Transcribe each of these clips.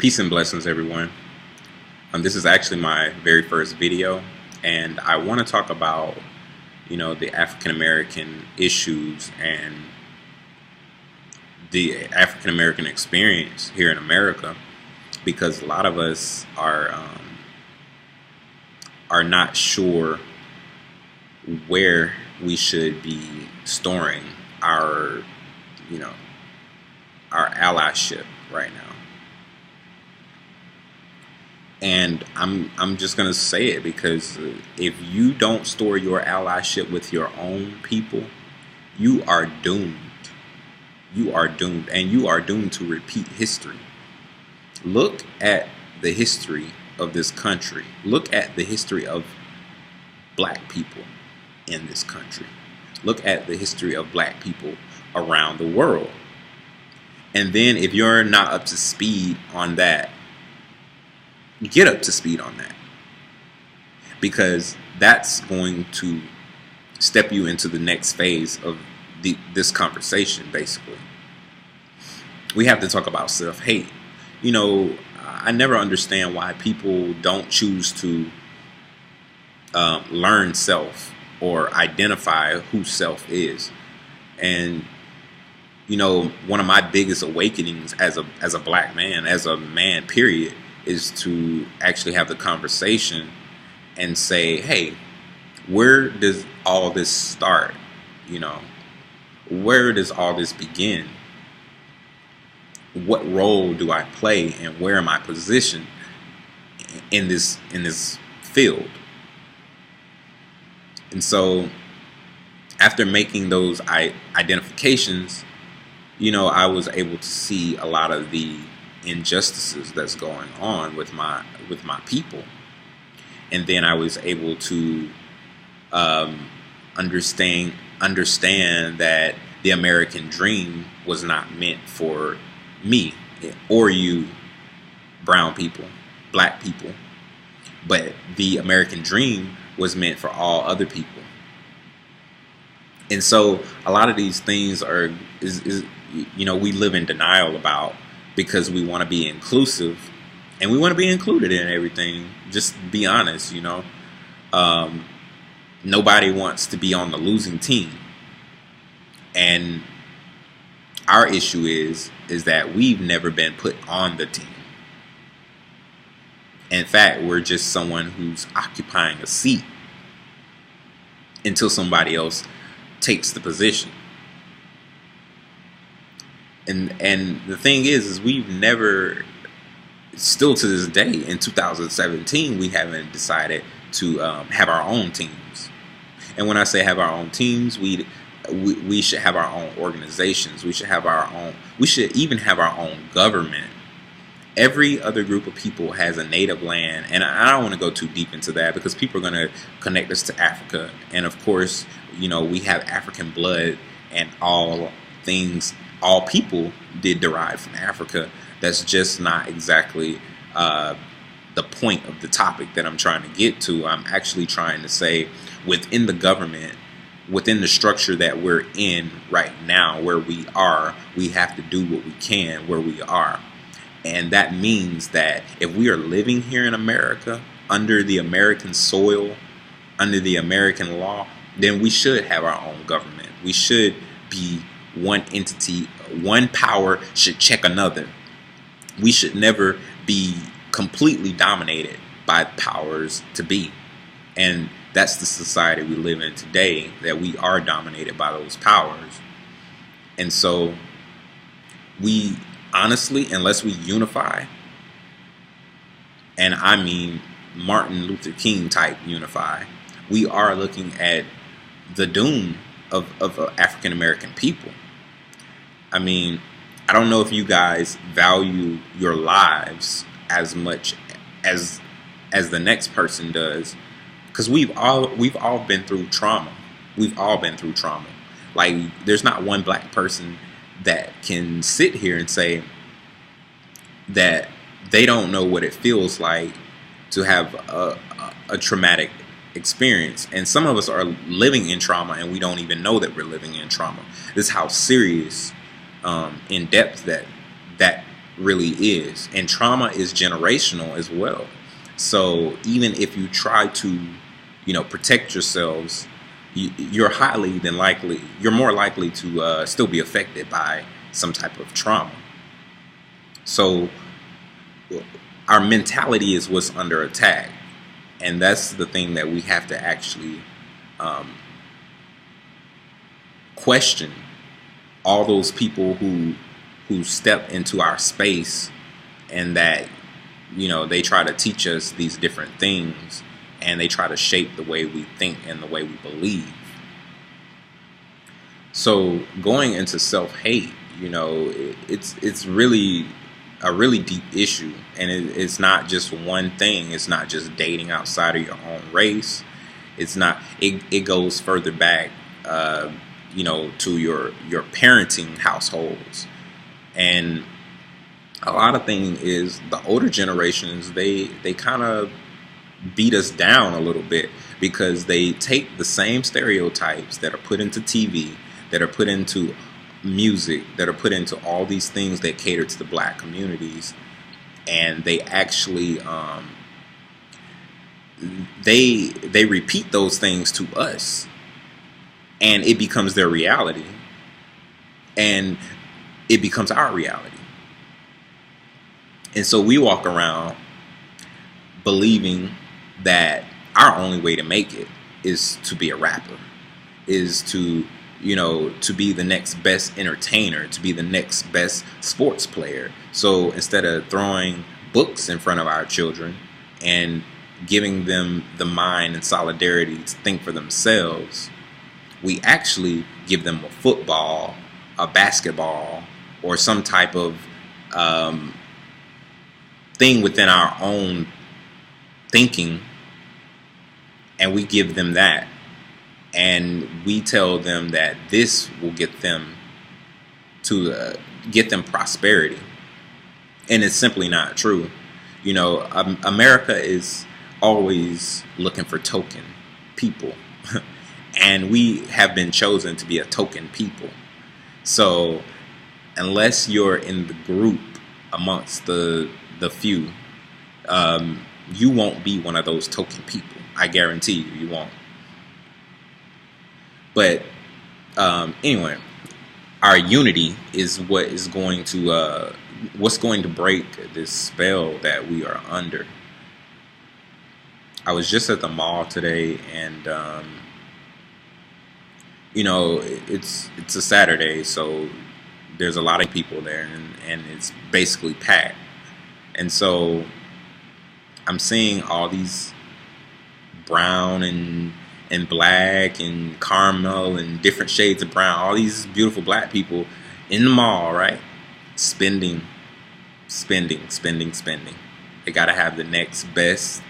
Peace and blessings, everyone. This is actually my very first video, and I want to talk about, the African American issues and the African American experience here in America, because a lot of us are not sure where we should be storing our, our allyship right now. And I'm just going to say it, because if you don't store your allyship with your own people, you are doomed. You are doomed, and you are doomed to repeat history. Look at the history of this country. Look at the history of black people in this country. Look at the history of black people around the world. And then if you're not up to speed on that, get up to speed on that, because that's going to step you into the next phase of this conversation. Basically, we have to talk about self-hate. I never understand why people don't choose to learn self or identify who self is. And one of my biggest awakenings as a black man, as a man, period, is to actually have the conversation and say, hey, where does all this start? Where does all this begin? What role do I play, and where am I positioned in this field? And so after making those identifications, I was able to see a lot of the injustices that's going on with my people. And then I was able to understand that the American dream was not meant for me or you, brown people, black people, but the American dream was meant for all other people. And so a lot of these things we live in denial about, because we want to be inclusive and we want to be included in everything. Just be honest, nobody wants to be on the losing team. And our issue is that we've never been put on the team. In fact, we're just someone who's occupying a seat until somebody else takes the position. And the thing is we've never, still to this day in 2017, we haven't decided to have our own teams. And when I say have our own teams, we should have our own organizations. We should even have our own government. Every other group of people has a native land, and I don't want to go too deep into that, because people are going to connect us to Africa. And of course, we have African blood, and all people did derive from Africa. That's just not exactly the point of the topic that I'm trying to get to. I'm actually trying to say, within the government, within the structure that we're in right now, where we are, we have to do what we can where we are. And that means that if we are living here in America, under the American soil, under the American law, then we should have our own government. We should be one entity. One power should check another. We should never be completely dominated by powers to be. And that's the society we live in today, that we are dominated by those powers. And so we honestly, unless we unify, and I mean Martin Luther King type unify, we are looking at the doom of African American people. I mean, I don't know if you guys value your lives as much as the next person does, because we've all been through trauma. We've all been through trauma. Like, there's not one black person that can sit here and say that they don't know what it feels like to have a traumatic experience. And some of us are living in trauma and we don't even know that we're living in trauma. This is how serious, in depth that really is. And trauma is generational as well. So even if you try to, protect yourselves, you're you're more likely to still be affected by some type of trauma. So our mentality is what's under attack. And that's the thing that we have to actually question. All those people who step into our space, and that they try to teach us these different things, and they try to shape the way we think and the way we believe. So going into self-hate, it's really a really deep issue, and it's not just one thing. It's not just dating outside of your own race. It's not. It goes further back, to your parenting households, and a lot of things is the older generations. They kind of beat us down a little bit, because they take the same stereotypes that are put into TV, that are put into music, that are put into all these things that cater to the black communities, and they actually they repeat those things to us, and it becomes their reality, and it becomes our reality. And so we walk around believing that our only way to make it is to be a rapper, is to be the next best entertainer, to be the next best sports player. So instead of throwing books in front of our children and giving them the mind and solidarity to think for themselves, we actually give them a football, a basketball, or some type of thing within our own thinking, and we give them that. And we tell them that this will get them prosperity, and it's simply not true. America is always looking for token people, and we have been chosen to be a token people. So unless you're in the group amongst the few, you won't be one of those token people. I guarantee you won't. But anyway, our unity is what's going to break this spell that we are under. I was just at the mall today, and it's a Saturday, so there's a lot of people there, and it's basically packed. And so I'm seeing all these brown and black and caramel and different shades of brown, all these beautiful black people in the mall, right? Spending. They got to have the next best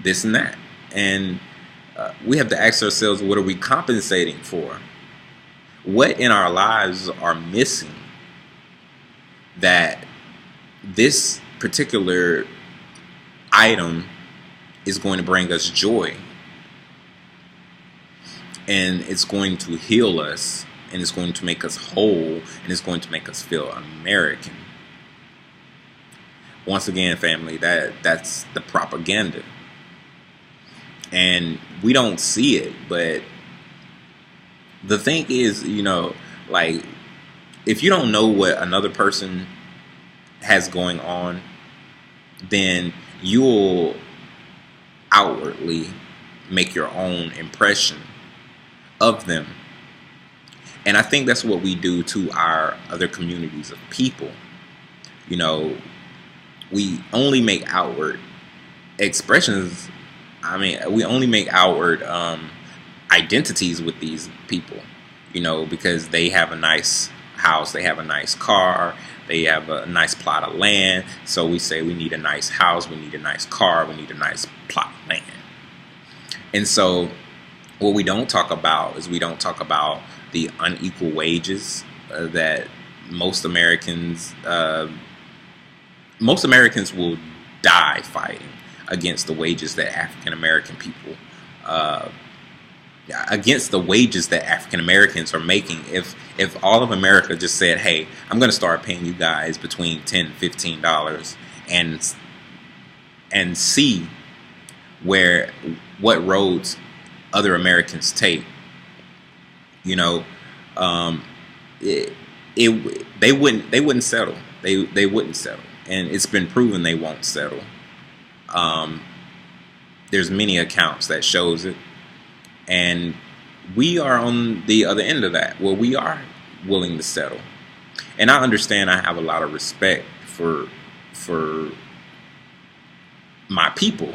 this and that. And we have to ask ourselves, what are we compensating for? What in our lives are missing that this particular item is going to bring us joy? And it's going to heal us, and it's going to make us whole, and it's going to make us feel American. Once again, family, that's the propaganda. And we don't see it, but the thing is, if you don't know what another person has going on, then you'll outwardly make your own impression of them. And I think that's what we do to our other communities of people. We only make outward expressions. We only make outward identities with these people, because they have a nice house, they have a nice car, they have a nice plot of land. So we say we need a nice house, we need a nice car, we need a nice plot of land. And so what we don't talk about is the unequal wages that most Americans will die fighting against the wages that African American people against the wages that African Americans are making. If all of America just said, hey, I'm going to start paying you guys between $10 and $15 and see what roads other Americans take, you know, they wouldn't settle. They wouldn't settle, and it's been proven they won't settle. There's many accounts that shows it, and we are on the other end of that, where we are willing to settle. And I understand. I have a lot of respect for my people,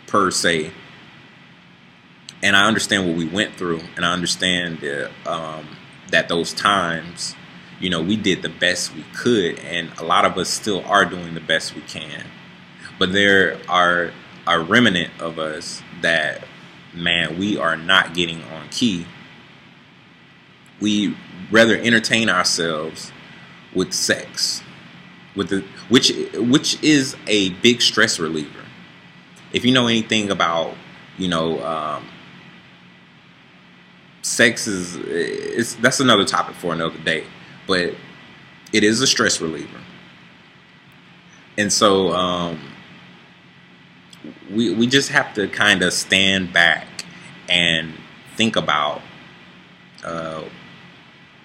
per se, and I understand what we went through, and I understand that those times, you know, we did the best we could, and a lot of us still are doing the best we can. But there are a remnant of us that, man, we are not getting on key. We rather entertain ourselves with sex, which is a big stress reliever. If you know anything about, you know, sex that's another topic for another day, but it is a stress reliever. And so we just have to kind of stand back and think about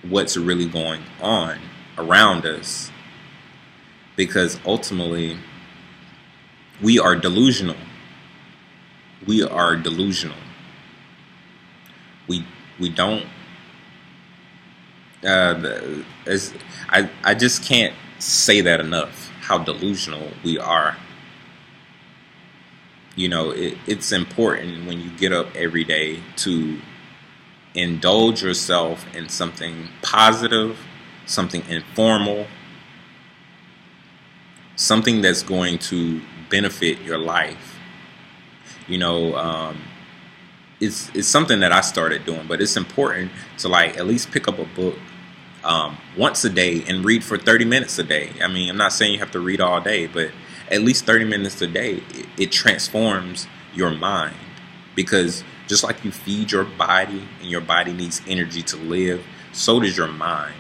what's really going on around us, because ultimately we are delusional. We are delusional. We don't. I just can't say that enough. How delusional we are. You know, it's important when you get up every day to indulge yourself in something positive, something informal, something that's going to benefit your life. You know, it's something that I started doing, but it's important to, like, at least pick up a book once a day and read for 30 minutes a day. I mean, I'm not saying you have to read all day, but at least 30 minutes a day, it transforms your mind. Because just like you feed your body, and your body needs energy to live, so does your mind.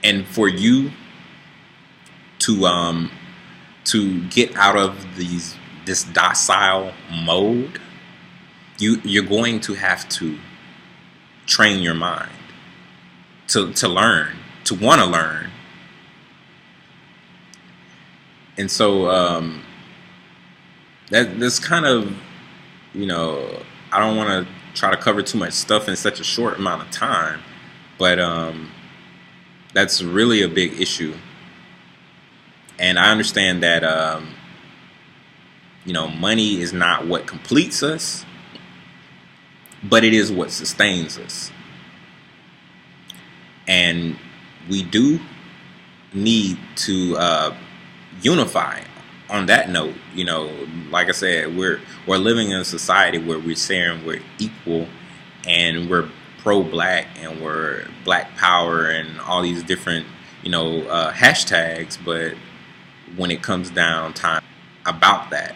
And for you to get out of this docile mode, you're going to have to train your mind to learn, to want to learn. And so that's kind of, you know, I don't want to try to cover too much stuff in such a short amount of time, but that's really a big issue. And I understand that you know, money is not what completes us, but it is what sustains us. And we do need to unify on that note. You know, like I said, we're living in a society where we're saying we're equal, and we're pro-black, and we're black power, and all these different, you know, hashtags. But when it comes down time about that,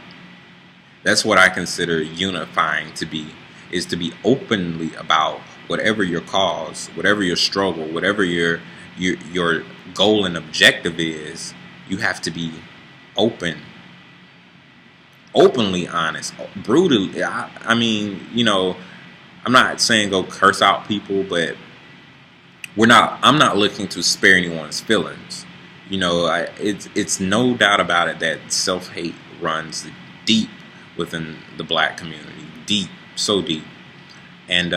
that's what I consider unifying to be, is to be openly about whatever your cause, whatever your struggle, whatever your goal and objective is. You have to be openly honest, brutally. I mean, you know, I'm not saying go curse out people, but I'm not looking to spare anyone's feelings. You know, it's no doubt about it that self-hate runs deep within the black community, deep, so deep. And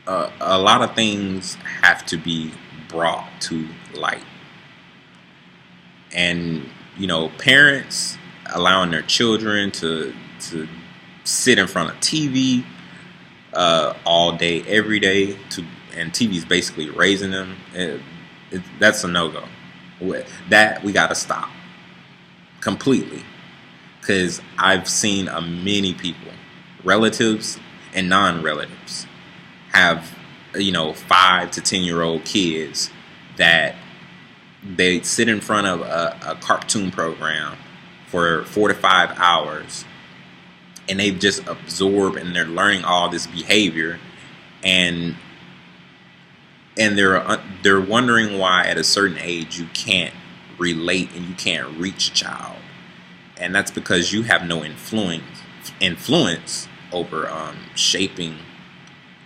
a lot of things have to be brought to light. And, you know, parents allowing their children to sit in front of TV all day, every day, and TV's basically raising them. That's a no-go. That we got to stop completely. Because I've seen many people, relatives and non-relatives, have, you know, 5 to 10-year-old kids that they sit in front of a cartoon program for 4 to 5 hours, and they've just absorbed and they're learning all this behavior, and they're wondering why at a certain age you can't relate and you can't reach a child, and that's because you have no influence over shaping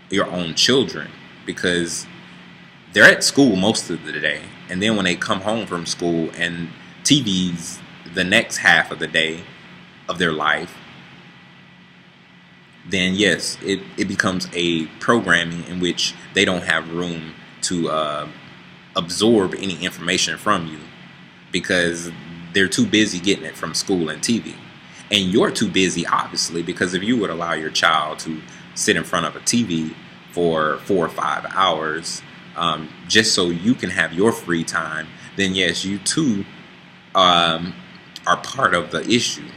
your own children, because they're at school most of the day, and then when they come home from school and TV's the next half of the day of their life, then yes, it becomes a programming in which they don't have room to absorb any information from you, because they're too busy getting it from school and TV. And you're too busy, obviously, because if you would allow your child to sit in front of a TV for 4 or 5 hours, just so you can have your free time, then yes, you too are part of the issue.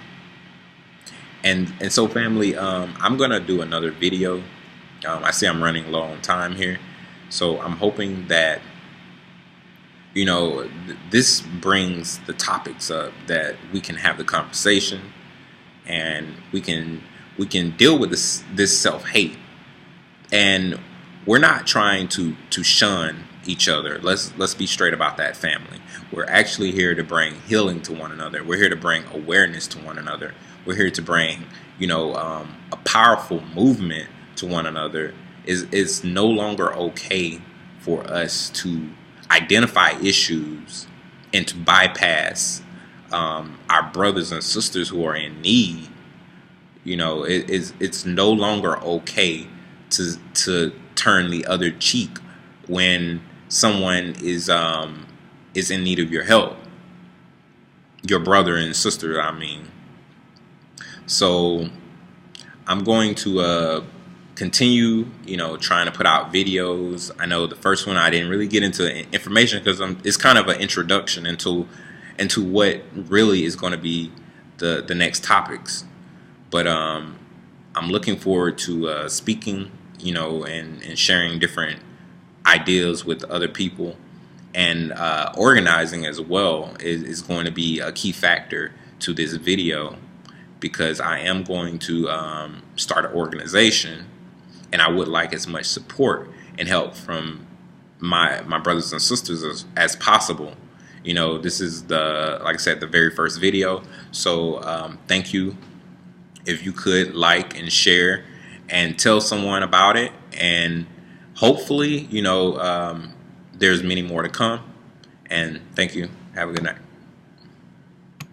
And so family, I'm gonna do another video. I see I'm running low on time here, so I'm hoping that this brings the topics up, that we can have the conversation, and we can deal with this self-hate. And we're not trying to shun each other. Let's be straight about that, family. We're actually here to bring healing to one another. We're here to bring awareness to one another. We're here to bring a powerful movement to one another. It's no longer okay for us to identify issues and to bypass our brothers and sisters who are in need. It's no longer okay to turn the other cheek when someone is in need of your help, your brother and sister, I mean. So I'm going to continue, trying to put out videos. I know the first one I didn't really get into information because it's kind of an introduction into what really is going to be the next topics. But I'm looking forward to speaking, and sharing different ideas with other people, and organizing as well is going to be a key factor to this video, because I am going to start an organization, and I would like as much support and help from my brothers and sisters as possible. This is like I said, the very first video. So thank you. If you could like and share and tell someone about it, and hopefully, there's many more to come. And thank you. Have a good night.